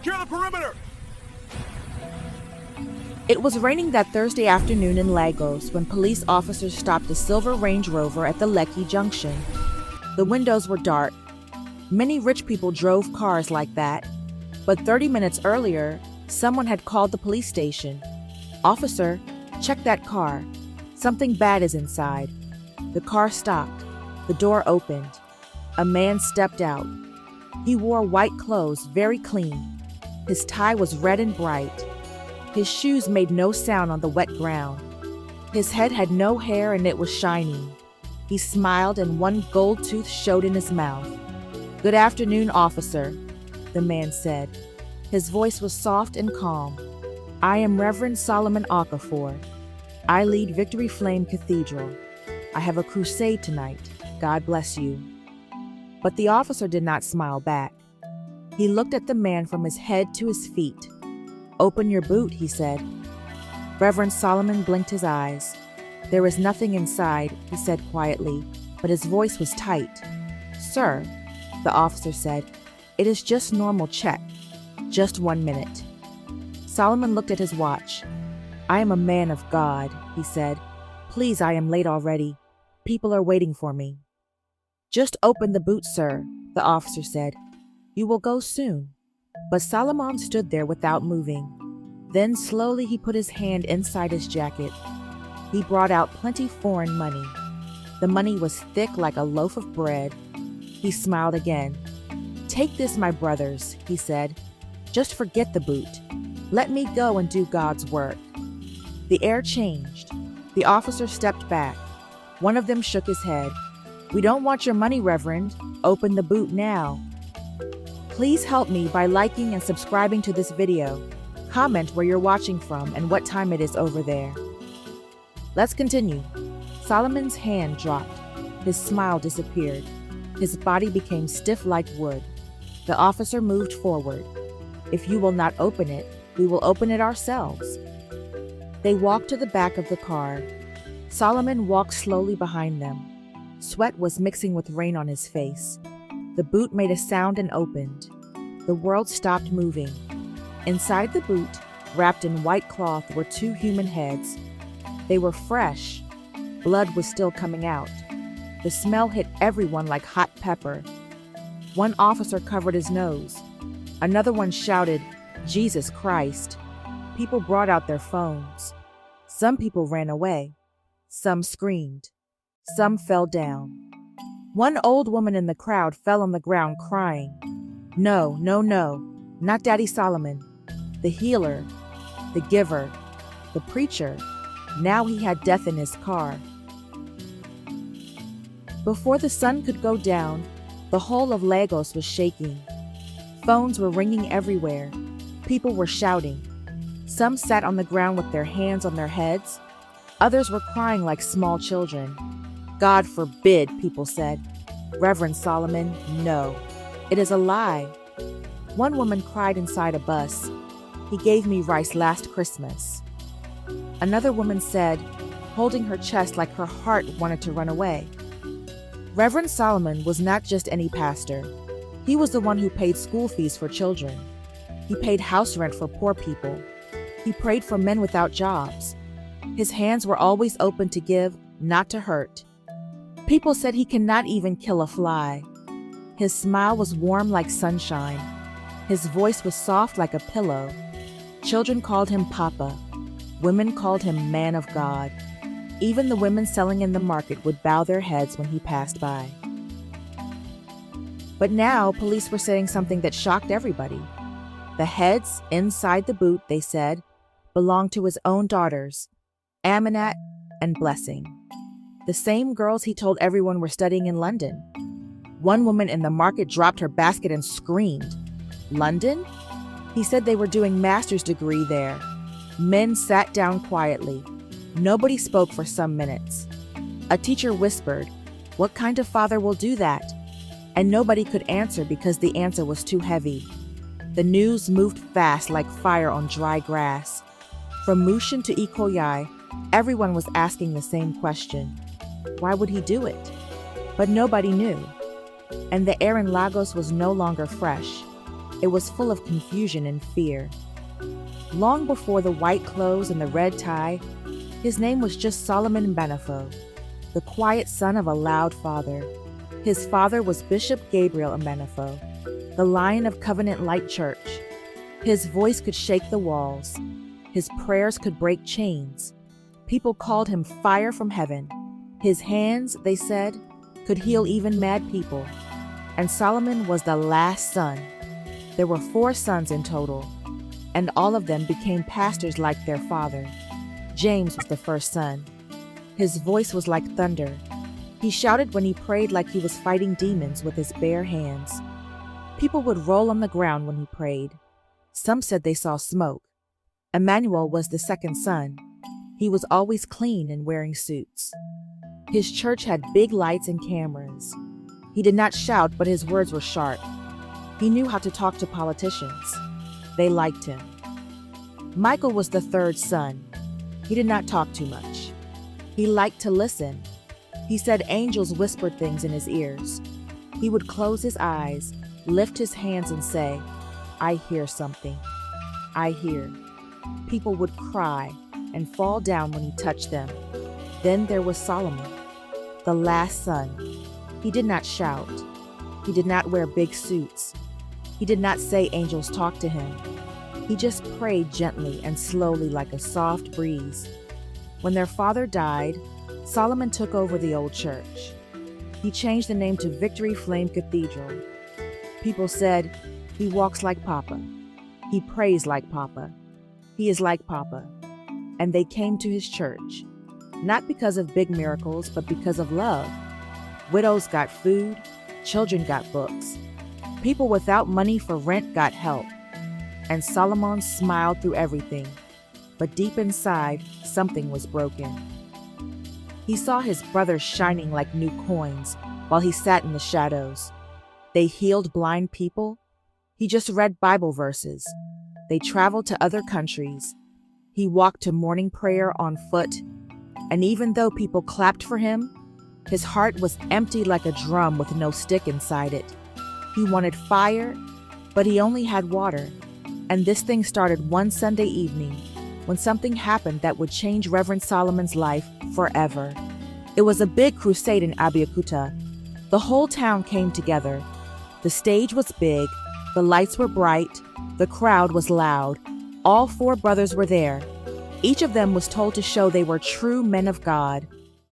Secure the perimeter! It was raining that Thursday afternoon in Lagos when police officers stopped a silver Range Rover at the Lekki Junction. The windows were dark. Many rich people drove cars like that. But 30 minutes earlier, someone had called the police station. "Officer, check that car. Something bad is inside." The car stopped. The door opened. A man stepped out. He wore white clothes, very clean. His tie was red and bright. His shoes made no sound on the wet ground. His head had no hair and it was shiny. He smiled and one gold tooth showed in his mouth. "Good afternoon, officer," the man said. His voice was soft and calm. "I am Reverend Solomon Okafor. I lead Victory Flame Cathedral. I have a crusade tonight. God bless you." But the officer did not smile back. He looked at the man from his head to his feet. "Open your boot," he said. Reverend Solomon blinked his eyes. "There is nothing inside," he said quietly, but his voice was tight. "Sir," the officer said, "it is just normal check. Just 1 minute." Solomon looked at his watch. "I am a man of God," he said. "Please, I am late already. People are waiting for me." "Just open the boot, sir," the officer said. "You will go soon." But Solomon stood there without moving. Then slowly he put his hand inside his jacket. He brought out plenty foreign money. The money was thick like a loaf of bread. He smiled again. "Take this, my brothers," he said. "Just forget the boot. Let me go and do God's work." The air changed. The officer stepped back. One of them shook his head. "We don't want your money, Reverend. Open the boot now." Please help me by liking and subscribing to this video. Comment where you're watching from and what time it is over there. Let's continue. Solomon's hand dropped. His smile disappeared. His body became stiff like wood. The officer moved forward. "If you will not open it, we will open it ourselves." They walked to the back of the car. Solomon walked slowly behind them. Sweat was mixing with rain on his face. The boot made a sound and opened. The world stopped moving. Inside the boot, wrapped in white cloth, were 2 human heads. They were fresh. Blood was still coming out. The smell hit everyone like hot pepper. One officer covered his nose. Another one shouted, "Jesus Christ." People brought out their phones. Some people ran away. Some screamed. Some fell down. One old woman in the crowd fell on the ground crying. "No, no, no, not Daddy Solomon. The healer, the giver, the preacher. Now he had death in his car." Before the sun could go down, the whole of Lagos was shaking. Phones were ringing everywhere. People were shouting. Some sat on the ground with their hands on their heads. Others were crying like small children. "God forbid," people said. "Reverend Solomon, no. It is a lie." One woman cried inside a bus. "He gave me rice last Christmas." Another woman said, holding her chest like her heart wanted to run away. Reverend Solomon was not just any pastor. He was the one who paid school fees for children. He paid house rent for poor people. He prayed for men without jobs. His hands were always open to give, not to hurt. People said he cannot even kill a fly. His smile was warm like sunshine. His voice was soft like a pillow. Children called him Papa. Women called him Man of God. Even the women selling in the market would bow their heads when he passed by. But now police were saying something that shocked everybody. The heads inside the boot, they said, belonged to his own daughters, Aminat and Blessing. The same girls he told everyone were studying in London. One woman in the market dropped her basket and screamed. London? He said they were doing master's degree there. Men sat down quietly. Nobody spoke for some minutes. A teacher whispered, "What kind of father will do that?" And nobody could answer because the answer was too heavy. The news moved fast like fire on dry grass. From Mushin to Ikoyi, everyone was asking the same question. Why would he do it? But nobody knew. And the air in Lagos was no longer fresh. It was full of confusion and fear. Long before the white clothes and the red tie, his name was just Solomon Benefo, the quiet son of a loud father. His father was Bishop Gabriel Benefo, the Lion of Covenant Light Church. His voice could shake the walls. His prayers could break chains. People called him fire from heaven. His hands, they said, could heal even mad people. And Solomon was the last son. There were 4 sons in total, and all of them became pastors like their father. James was the first son. His voice was like thunder. He shouted when he prayed like he was fighting demons with his bare hands. People would roll on the ground when he prayed. Some said they saw smoke. Emmanuel was the second son. He was always clean and wearing suits. His church had big lights and cameras. He did not shout, but his words were sharp. He knew how to talk to politicians. They liked him. Michael was the third son. He did not talk too much. He liked to listen. He said angels whispered things in his ears. He would close his eyes, lift his hands and say, "I hear something. I hear." People would cry and fall down when he touched them. Then there was Solomon, the last son. He did not shout. He did not wear big suits. He did not say angels talked to him. He just prayed gently and slowly like a soft breeze. When their father died, Solomon took over the old church. He changed the name to Victory Flame Cathedral. People said, "He walks like Papa. He prays like Papa. He is like Papa." And they came to his church, not because of big miracles, but because of love. Widows got food, children got books. People without money for rent got help. And Solomon smiled through everything, but deep inside, something was broken. He saw his brothers shining like new coins while he sat in the shadows. They healed blind people. He just read Bible verses. They traveled to other countries. He walked to morning prayer on foot. And even though people clapped for him, his heart was empty like a drum with no stick inside it. He wanted fire, but he only had water. And this thing started one Sunday evening when something happened that would change Reverend Solomon's life forever. It was a big crusade in Abeokuta. The whole town came together. The stage was big, the lights were bright, the crowd was loud. All 4 brothers were there. Each of them was told to show they were true men of God.